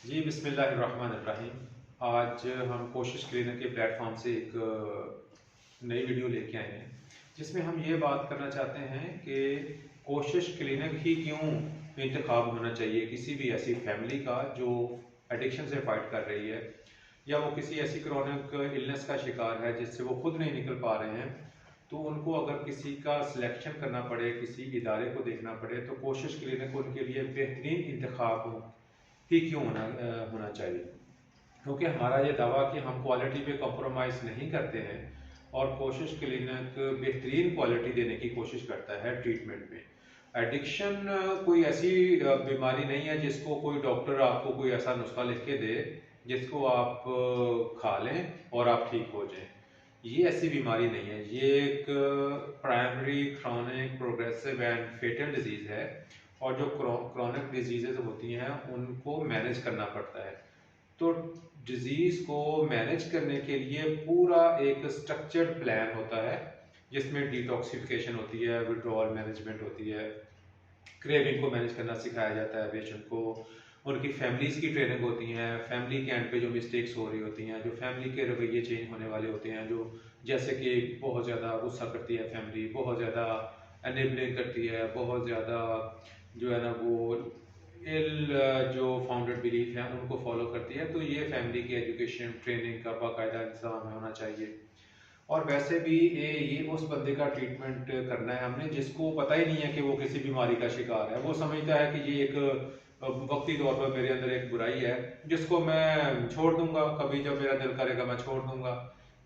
जी बिस्मिल्लाहिर्रहमानिर्रहीम। आज हम कोशिश क्लिनिक के प्लेटफॉर्म से एक नई वीडियो लेके आए हैं जिसमें हम ये बात करना चाहते हैं कि कोशिश क्लिनिक ही क्यों इंतखाब होना चाहिए किसी भी ऐसी फैमिली का जो एडिक्शन से फाइट कर रही है या वो किसी ऐसी क्रॉनिक इलनेस का शिकार है जिससे वो खुद नहीं निकल पा रहे हैं। तो उनको अगर किसी का सिलेक्शन करना पड़े, किसी इदारे को देखना पड़े, तो कोशिश क्लिनिक उनके लिए बेहतरीन इंतखाब ही क्यों होना चाहिए। क्योंकि हमारा ये दावा कि हम क्वालिटी पे कॉम्प्रोमाइज़ नहीं करते हैं और कोशिश क्लिनिक बेहतरीन क्वालिटी देने की कोशिश करता है ट्रीटमेंट में। एडिक्शन कोई ऐसी बीमारी नहीं है जिसको कोई डॉक्टर आपको कोई ऐसा नुस्खा लिख के दे जिसको आप खा लें और आप ठीक हो जाएं। ये ऐसी बीमारी नहीं है, ये एक primary chronic progressive and fatal disease है। और जो क्रॉनिक डिजीज़ेज होती हैं उनको मैनेज करना पड़ता है। तो डिजीज़ को मैनेज करने के लिए पूरा एक स्ट्रक्चर्ड प्लान होता है जिसमें डिटॉक्सिफिकेशन होती है, विड्रॉल मैनेजमेंट होती है, क्रेविंग को मैनेज करना सिखाया जाता है पेशेंट को, उनकी फैमिलीज़ की ट्रेनिंग होती हैं, फैमिली के एंड पे जो मिस्टेक्स हो रही होती हैं, जो फैमिली के रवैये चेंज होने वाले होते हैं, जो जैसे कि बहुत ज़्यादा गुस्सा करती है फैमिली, बहुत ज़्यादा एनेबलिंग करती है, बहुत ज़्यादा जो है ना वो इल जो फाउंडेड बिलीफ हैं उनको फॉलो करती है। तो ये फैमिली की एजुकेशन ट्रेनिंग का बाकायदा इंतजाम होना चाहिए। और वैसे भी ये उस बंदे का ट्रीटमेंट करना है हमने जिसको पता ही नहीं है कि वो किसी बीमारी का शिकार है। वो समझता है कि ये एक वक्ती तौर पर मेरे अंदर एक बुराई है जिसको मैं छोड़ दूंगा, कभी जब मेरा दिल करेगा मैं छोड़ दूंगा।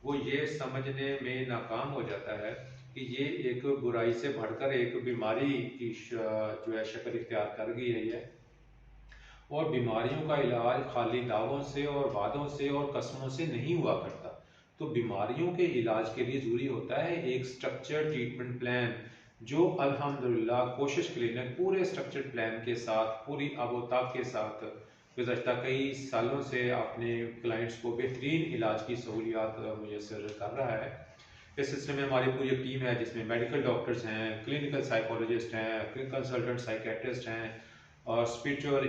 वो ये समझने में नाकाम हो जाता है कि ये एक बुराई से बढ़कर एक बीमारी की जो है शक्ल इख्तियार कर गई है। और बीमारियों का इलाज खाली दावों से और वादों से और कस्मों से नहीं हुआ करता। तो बीमारियों के इलाज के लिए ज़रूरी होता है एक स्ट्रक्चर्ड ट्रीटमेंट प्लान, जो अल्हम्दुलिल्लाह कोशिश क्लिनिक पूरे स्ट्रक्चर्ड प्लान के साथ, पूरी आबोताब के साथ गुज़श्ता कई सालों से अपने क्लाइंट्स को बेहतरीन इलाज की सहूलियात मुयसर कर रहा है। इस सिलसिले में हमारी पूरी एक टीम है जिसमें मेडिकल डॉक्टर्स हैं, क्लिनिकल साइकोलॉजिस्ट हैं, कंसल्टेंट साइकेट्रिस्ट हैं और स्पिरिचुअल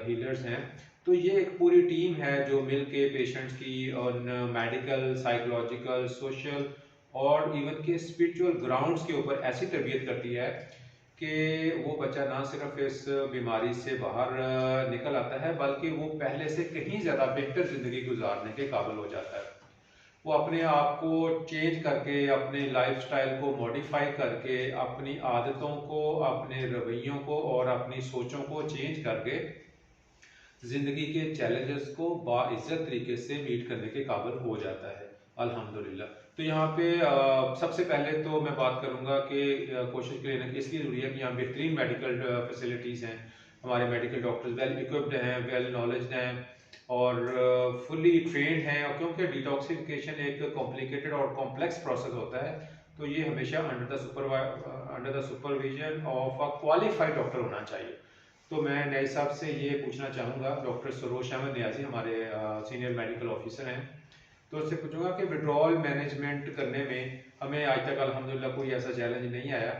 हीलर्स हैं। तो ये एक पूरी टीम है जो मिल के पेशेंट्स की ऑन मेडिकल, साइकोलॉजिकल, सोशल और इवन के स्पिरिचुअल ग्राउंड्स के ऊपर ऐसी तरबियत करती है कि वो बच्चा ना सिर्फ इस बीमारी से बाहर निकल आता है बल्कि वो पहले से कहीं ज़्यादा बेहतर ज़िंदगी गुजारने के काबिल हो जाता है। वो अपने आप को चेंज करके, अपने लाइफस्टाइल को मॉडिफाई करके, अपनी आदतों को, अपने रवैयों को और अपनी सोचों को चेंज करके ज़िंदगी के चैलेंजेस को बाइज़्ज़त तरीके से मीट करने के काबिल हो जाता है अल्हम्दुलिल्लाह। तो यहाँ पे सबसे पहले तो मैं बात करूँगा कि कोशिश क्लिनिक इसलिए ज़रूरी है कि यहाँ बेहतरीन मेडिकल फैसिलिटीज़ हैं, हमारे मेडिकल डॉक्टर्स वेल इक्विप्ड हैं, वेल नॉलेज्ड हैं और फुल्ली ट्रेंड हैं। और क्योंकि डिटॉक्सिफिकेशन एक कॉम्प्लिकेटेड और कॉम्प्लेक्स प्रोसेस होता है, तो ये हमेशा under the supervision of a qualified doctor होना चाहिए। तो मैं नए हिसाब से ये पूछना चाहूँगा, डॉक्टर सरोज अहमद नियाजी हमारे सीनियर मेडिकल ऑफिसर हैं, तो उससे पूछूंगा कि विड्रॉल मैनेजमेंट करने में हमें आज तक अल्हम्दुलिल्लाह कोई ऐसा चैलेंज नहीं आया।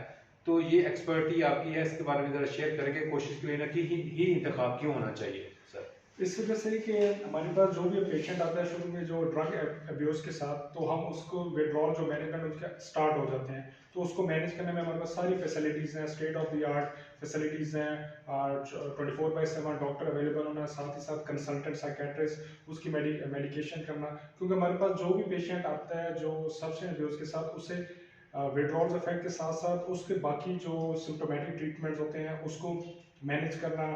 तो ये एक्सपर्टी आपकी है, इसके बारे में ज़रा शेयर करेंगे, कोशिश क्लिनिक ही इंतखाब क्यों होना चाहिए सर? इस वजह से कि हमारे पास जो भी पेशेंट आता है शुरू में जो ड्रग अब्यूज़ के साथ, तो हम उसको विड्रॉल जो मैनेजमेंट उसका स्टार्ट हो जाते हैं, तो उसको मैनेज करने में हमारे पास सारी फैसिलिटीज़ हैं, state of the art facilities हैं, 24/7 डॉक्टर अवेलेबल होना, साथ ही साथ कंसल्टेंट साइकेट्रिस्ट उसकी मेडिकेशन करना। क्योंकि हमारे पास जो भी पेशेंट आता है जो सब्सटेंस अब्यूज़ के साथ, उसे विड्रॉल इफेक्ट के साथ साथ उसके बाकी जो सिम्टोमेटिक ट्रीटमेंट्स होते हैं उसको मैनेज करना,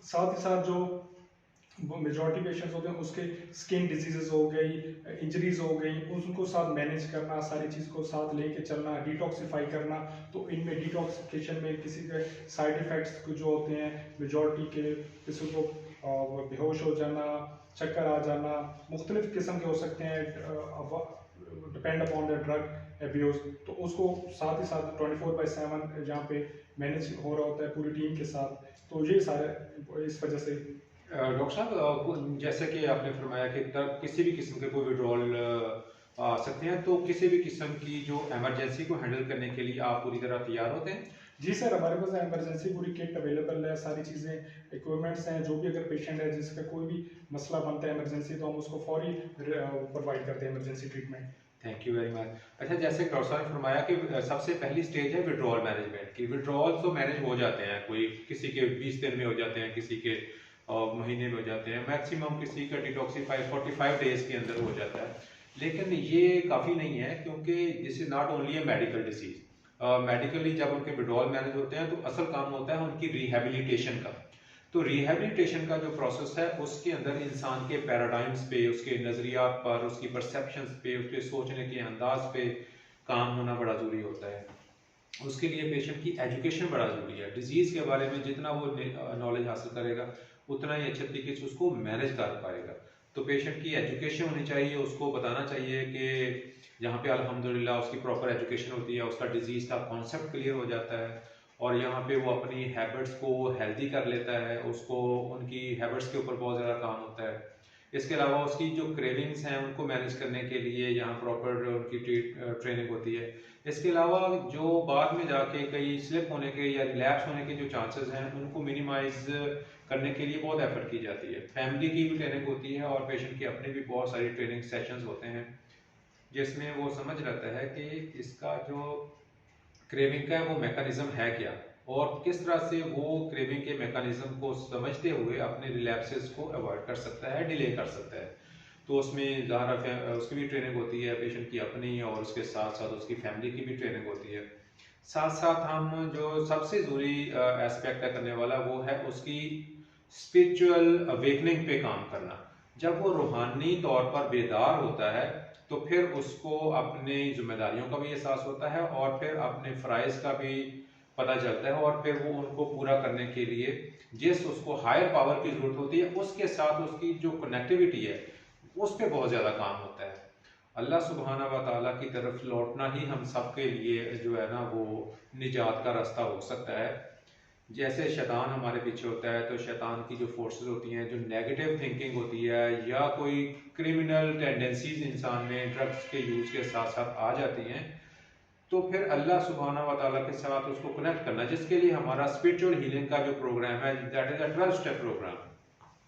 साथ ही साथ जो वो मेजॉरिटी पेशेंट्स होते हैं उसके स्किन डिजीजेस हो गई, इंजरीज हो गई, उनको साथ मैनेज करना, सारी चीज़ को साथ लेके चलना, डिटॉक्सिफाई करना। तो इनमें डिटॉक्सिफिकेशन में किसी के साइड इफ़ेक्ट्स जो होते हैं मेजॉरिटी के, किसी को बेहोश हो जाना, चक्कर आ जाना, मुख्तलिफ किस्म के हो सकते हैं depend upon the drug abuse. तो उसको साथ ही साथ 24/7 जहाँ पे मैनेज हो रहा होता है पूरी टीम के साथ। तो ये सारे इस वजह से। डॉक्टर साहब, जैसे कि आपने फरमाया कि तब किसी भी किस्म के कोई विड्रॉल आ सकते हैं, तो किसी भी किस्म की जो इमरजेंसी को हैंडल करने के लिए आप पूरी तरह तैयार होते हैं? जी सर, हमारे पास इमरजेंसी पूरी किट अवेलेबल है, सारी चीज़ें इक्विपमेंट्स हैं, जो भी अगर पेशेंट है जिसका कोई भी मसला बनता है इमरजेंसी, तो हम उसको फौरी प्रोवाइड करते हैं emergency treatment. Thank you very much. अच्छा, जैसे डॉक्टर साहब ने फरमाया कि सबसे पहली स्टेज है विड्रॉल मैनेजमेंट की। विड्रॉल तो मैनेज हो जाते हैं, कोई किसी के 20 दिन में हो जाते हैं, किसी के महीने में हो जाते हैं, मैक्सिमम किसी का डिटॉक्सीफाई 45 डेज के अंदर हो जाता है। लेकिन ये काफ़ी नहीं है, क्योंकि this is not only a medical disease. Medically जब उनके विड्रॉल मैनेज होते हैं तो असल काम होता है उनकी रिहेबिलिटेशन का। तो रिहेबिलिटेशन का जो प्रोसेस है उसके अंदर इंसान के पैराडाइम्स पे, उसके नज़रियात पर, उसकी परसेप्शंस पे, उसके सोचने के अंदाज पे काम होना बड़ा ज़रूरी होता है। उसके लिए पेशेंट की एजुकेशन बड़ा ज़रूरी है। डिजीज़ के बारे में जितना वो नॉलेज हासिल करेगा उतना ही अच्छे तरीके से उसको मैनेज कर पाएगा। तो पेशेंट की एजुकेशन होनी चाहिए, उसको बताना चाहिए कि यहाँ पे अल्हम्दुलिल्लाह उसकी प्रॉपर एजुकेशन होती है, उसका डिजीज़ का कॉन्सेप्ट क्लियर हो जाता है और यहाँ पे वो अपनी हैबिट्स को हेल्दी कर लेता है, उसको उनकी हैबिट्स के ऊपर बहुत ज़्यादा काम होता है। इसके अलावा उसकी जो क्रेविंग्स हैं उनको मैनेज करने के लिए यहाँ प्रॉपर उनकी ट्रेनिंग होती है। इसके अलावा जो बाद में जाके कई स्लिप होने के या रिलैप्स होने के जो चांसेस हैं उनको मिनिमाइज करने के लिए बहुत एफर्ट की जाती है। फैमिली की भी ट्रेनिंग होती है और पेशेंट की अपनी भी बहुत सारी ट्रेनिंग सेशंस होते हैं, जिसमें वो समझ रहता है कि इसका जो क्रेविंग का वो मैकेनिज्म है क्या, और किस तरह से वो क्रेविंग के मैकेनिज्म को समझते हुए अपने रिलैप्सेस को अवॉइड कर सकता है, डिले कर सकता है। तो उसमें ज़ाहिर उसकी भी ट्रेनिंग होती है, पेशेंट की अपनी और उसके साथ साथ उसकी फैमिली की भी ट्रेनिंग होती है। साथ साथ हम जो सबसे ज़रूरी एस्पेक्ट है करने वाला वो है उसकी स्पिरिचुअल अवेकनिंग पे काम करना। जब वो रूहानी तौर पर बेदार होता है तो फिर उसको अपनी जिम्मेदारियों का भी एहसास होता है और फिर अपने फ़राइज़ का भी पता चलता है, और फिर वो उनको पूरा करने के लिए जिस उसको हायर पावर की ज़रूरत होती है उसके साथ उसकी जो कनेक्टिविटी है उस पर बहुत ज़्यादा काम होता है। अल्लाह सुब्हाना व तआला की तरफ लौटना ही हम सब के लिए जो है ना वो निजात का रास्ता हो सकता है। जैसे शैतान हमारे पीछे होता है तो शैतान की जो फोर्सेस होती हैं, जो नेगेटिव थिंकिंग होती है या कोई क्रिमिनल टेंडेंसीज इंसान में ड्रग्स के यूज़ के साथ साथ आ जाती हैं, तो फिर अल्लाह सुब्हाना व तआला के साथ उसको कनेक्ट करना, जिसके लिए हमारा स्पिरिचुअल हीलिंग का जो प्रोग्राम है that is a 12 step program,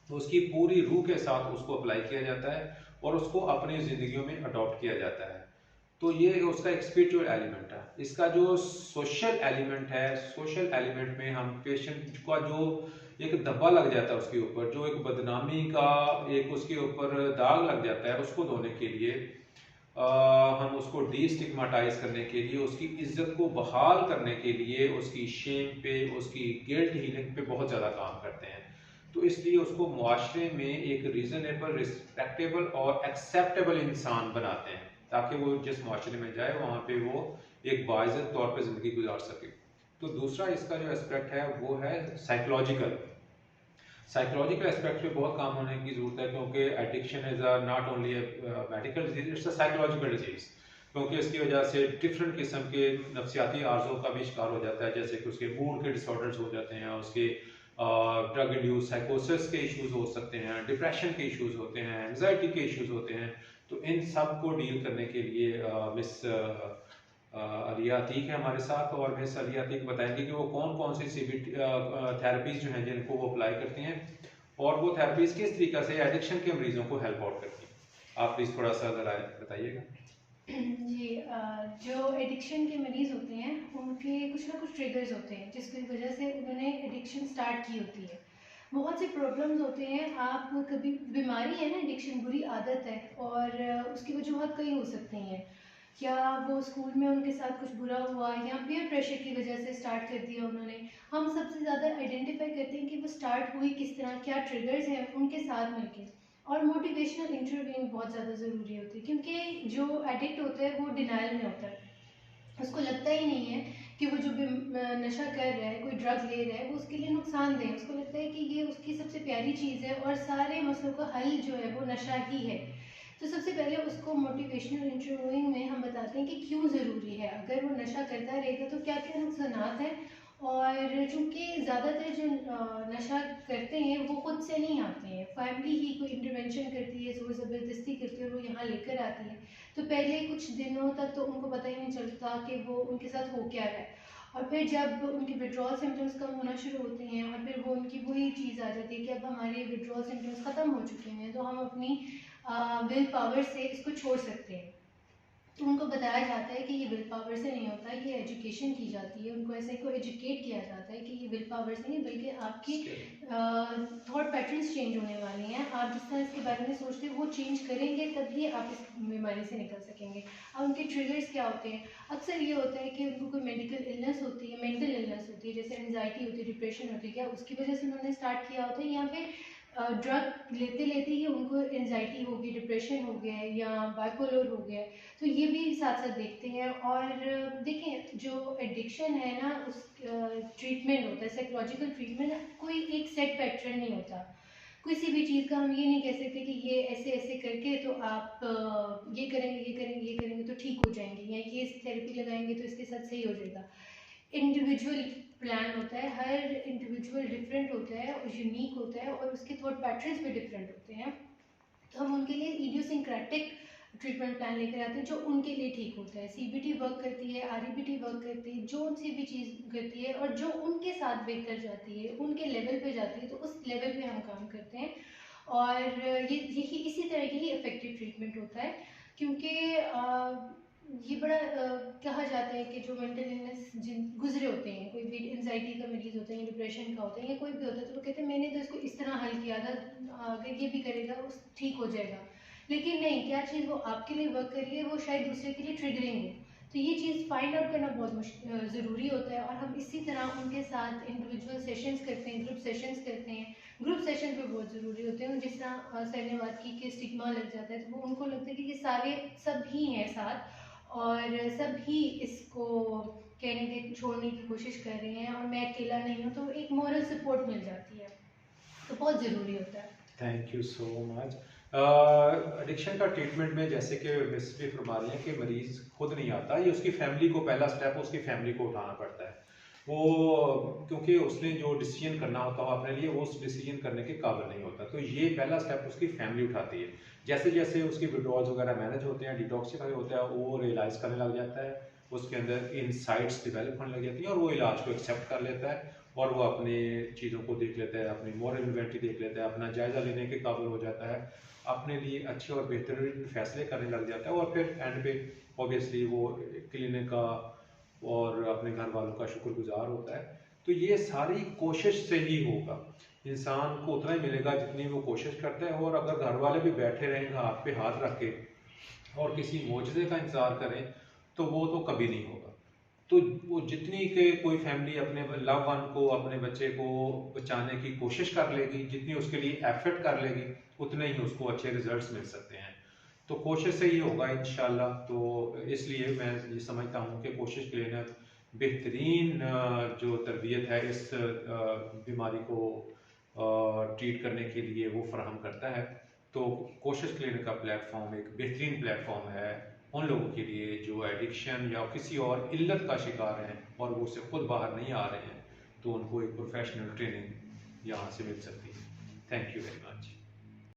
तो उसकी पूरी रूह के साथ उसको अप्लाई किया जाता है और उसको अपनी ज़िंदगियों में अडॉप्ट किया जाता है। तो ये उसका एक स्पिरिचुअल एलिमेंट है। इसका जो सोशल एलिमेंट है, सोशल एलिमेंट में हम पेशेंट का जो एक धब्बा लग जाता है उसके ऊपर, जो एक बदनामी का एक उसके ऊपर दाग लग जाता है, उसको धोने के लिए हम उसको डीस्टिग्माटाइज करने के लिए, उसकी इज्जत को बहाल करने के लिए, उसकी शेम पे, उसकी गिल्ट हीलिंग पे बहुत ज़्यादा काम करते हैं। तो इसलिए उसको मुआशरे में एक रीजनेबल, रिस्पेक्टेबल और एक्सेप्टेबल इंसान बनाते हैं, ताकि वो जिस मुआशरे में जाए वहाँ पे वो एक बाइज्जत तौर पे ज़िंदगी गुजार सके। तो दूसरा इसका जो एस्पेक्ट है वो है साइकोलॉजिकल। साइकोलॉजिकल एस्पेक्ट पे बहुत काम होने की ज़रूरत है, क्योंकि addiction is not only medical disease, it's a psychological disease. क्योंकि इसकी वजह से डिफरेंट किस्म के नफ्सियाती आर्ज़ों का भी शिकार हो जाता है, जैसे कि उसके मूड के डिसऑर्डर्स हो जाते हैं, उसके ड्रग इंड्यूस साइकोसिस के इश्यूज हो सकते हैं, डिप्रेशन के इश्यूज होते हैं, एंजाइटी के इश्यूज होते हैं। तो इन सब को डील करने के लिए मिस अलिया अतीक है हमारे साथ, और मिस अलिया अतीक बताएंगे कि वो कौन कौन सी सीबीटी थेरेपीज जो हैं जिनको वो अप्लाई करती हैं, और वो थेरेपीज किस तरीके से एडिक्शन के मरीजों को हेल्प आउट करती हैं। आप प्लीज़ थोड़ा सा ज़रा बताइएगा। जी, जो एडिक्शन के मरीज़ होते हैं उनके कुछ ना कुछ ट्रिगर्स होते हैं जिसकी वजह से उन्होंने एडिक्शन स्टार्ट की होती है। बहुत से प्रॉब्लम्स होते हैं, आप कभी बीमारी है ना, एडिक्शन बुरी आदत है और उसकी वजूहत कई हो सकती हैं। या वो स्कूल में उनके साथ कुछ बुरा हुआ या पीयर प्रेशर की वजह से स्टार्ट कर दिया उन्होंने। हम सबसे ज़्यादा आइडेंटिफाई करते हैं कि वो स्टार्ट हुई किस तरह, क्या ट्रिगर्स हैं उनके साथ मिलके। और मोटिवेशनल इंटरव्यूइंग बहुत ज़्यादा ज़रूरी होती है, क्योंकि जो एडिक्ट होता है वो डिनाइल में होता है, उसको लगता ही नहीं है कि वो जो भी नशा कर रहा है, कोई ड्रग ले रहा है, वो उसके लिए नुकसानदेह है। उसको लगता है कि ये उसकी सबसे प्यारी चीज़ है और सारे मसलों का हल जो है वो नशा ही है। तो सबसे पहले उसको मोटिवेशनल इंटरव्यूइंग में हम बताते हैं कि क्यों ज़रूरी है, अगर वो नशा करता रहेगा तो क्या क्या नुकसानात हैं। और चूँकि ज़्यादातर जो नशा करते हैं वो खुद से नहीं आते हैं, फैमिली ही कोई इंटरवेंशन करती है, ज़ोर ज़बरदस्ती करती है और वो यहाँ लेकर आती है। तो पहले कुछ दिनों तक तो उनको पता ही नहीं चलता कि वो उनके साथ हो क्या रहा है। और फिर जब उनके विड्रॉल सिम्टम्स कम होना शुरू होते हैं और फिर वो उनकी वही चीज़ आ जाती है कि अब हमारे विड्रॉल सिम्टम्स ख़त्म हो चुके हैं तो हम अपनी विल पावर से इसको छोड़ सकते हैं। तो उनको बताया जाता है कि ये विल पावर से नहीं होता, ये एजुकेशन की जाती है, उनको ऐसे को एजुकेट किया जाता है कि ये विल पावर से नहीं बल्कि आपकी थॉट पैटर्न्स चेंज होने वाले हैं। आप जिस तरह इसके बारे में सोचते हैं वो चेंज करेंगे तभी आप इस बीमारी से निकल सकेंगे। अब उनके ट्रिगर्स क्या होते हैं? अक्सर ये होता है कि उनको कोई मेडिकल इलनेस होती है, मेंटल इलनेस होती है, जैसे एंजाइटी होती है, डिप्रेशन होती है, क्या उसकी वजह से उन्होंने स्टार्ट किया होता है, या फिर ड्रग लेते लेते ही उनको एंजाइटी हो गई, डिप्रेशन हो गया है या बाइपोलर हो गया है। तो ये भी साथ साथ देखते हैं। और देखें जो एडिक्शन है ना उस ट्रीटमेंट होता है, साइकोलॉजिकल ट्रीटमेंट कोई एक सेट पैटर्न नहीं होता। किसी भी चीज़ का हम ये नहीं कह सकते कि ये ऐसे ऐसे करके तो आप ये करेंगे ये करेंगे ये करेंगे तो ठीक हो जाएंगे, या ये थेरेपी लगाएंगे तो इसके साथ सही हो जाएगा। इंडिविजुअल प्लान होता है, हर इंडिविजुअल डिफरेंट होता है और यूनिक होता है और उसके थॉट पैटर्न्स भी डिफरेंट होते हैं। तो हम उनके लिए इडियोसिंक्रेटिक ट्रीटमेंट प्लान लेकर आते हैं जो उनके लिए ठीक होता है। सीबीटी वर्क करती है, आरईबीटी वर्क करती है, जो उनसे भी चीज़ करती है और जो उनके साथ बेहतर जाती है, उनके लेवल पे जाती है, तो उस लेवल पे हम काम करते हैं। और यही इसी तरह की ही इफेक्टिव ट्रीटमेंट होता है, क्योंकि ये बड़ा कहा जाता है कि जो मेंटल इलनेस जिन गुजरे होते हैं, कोई भी एंजाइटी का मरीज होता है या डिप्रेशन का होता है या कोई भी होता है, तो वो कहते हैं मैंने तो इसको इस तरह हल किया था, अगर ये भी करेगा उस ठीक हो जाएगा। लेकिन नहीं, क्या चीज़ वो आपके लिए वर्क कर रही है वो शायद दूसरे के लिए ट्रिगरिंग हो। तो ये चीज़ फाइंड आउट करना बहुत ज़रूरी होता है। और हम इसी तरह उनके साथ इंडिविजुअल सेशंस करते हैं, ग्रुप सेशंस करते हैं। ग्रुप सेशन भी बहुत ज़रूरी होते हैं। जिस तरह सर ने बात की कि स्टिग्मा लग जाता है, तो वो उनको लगता है कि ये सारे सब ही हैं साथ और सब ही इसको कहने के छोड़ने की कोशिश कर रहे हैं और मैं अकेला नहीं हूँ, तो एक मॉरल सपोर्ट मिल जाती है, तो बहुत ज़रूरी होता है। Thank you so much. Addiction का ट्रीटमेंट में जैसे कि मिस भी फरमा रही हैं कि मरीज़ खुद नहीं आता, ये उसकी फैमिली को, पहला स्टेप उसकी फैमिली को उठाना पड़ता है। वो क्योंकि उसने जो डिसीजन करना होता है अपने लिए, वो उस डिसीजन करने के काबिल नहीं होता, तो ये पहला स्टेप उसकी फैमिली उठाती है। जैसे जैसे उसकी विड्रॉल्स वगैरह मैनेज होते हैं, डिटॉक्सिफाई होता है, वो रियलाइज़ करने लग जाता है, उसके अंदर इनसाइट्स डेवलप होने लग जाती हैं और वो इलाज को एक्सेप्ट कर लेता है और वो अपनी चीज़ों को देख लेता है, अपनी मॉरल इन्वेंटरी देख लेता है, अपना जायज़ा लेने के काबिल हो जाता है, अपने लिए अच्छे और बेहतरीन फैसले करने लग जाता है और फिर एंड पे ऑब्वियसली वो क्लिनिक का और अपने घर वालों का शुक्रगुजार होता है। तो ये सारी कोशिश से ही होगा, इंसान को उतना ही मिलेगा जितनी वो कोशिश करता है। और अगर घर वाले भी बैठे रहेंगे हाथ पे हाथ रख के और किसी मोजज़े का इंतज़ार करें तो वो तो कभी नहीं होगा। तो वो जितनी के कोई फैमिली अपने लव वन को, अपने बच्चे को बचाने की कोशिश कर लेगी, जितनी उसके लिए एफर्ट कर लेगी, उतने ही उसको अच्छे रिजल्ट्स मिल सकते हैं। तो कोशिश से ही होगा इंशाल्लाह। तो इसलिए मैं ये समझता हूँ कि कोशिश क्लिनिक बेहतरीन जो तरबियत है इस बीमारी को ट्रीट करने के लिए वो फराहम करता है। तो कोशिश क्लिनिक का प्लेटफॉर्म एक बेहतरीन प्लेटफॉर्म है उन लोगों के लिए जो एडिक्शन या किसी और इल्लत का शिकार हैं और वो उससे खुद बाहर नहीं आ रहे हैं, तो उनको एक प्रोफेशनल ट्रेनिंग यहाँ से मिल सकती है। Thank you very much.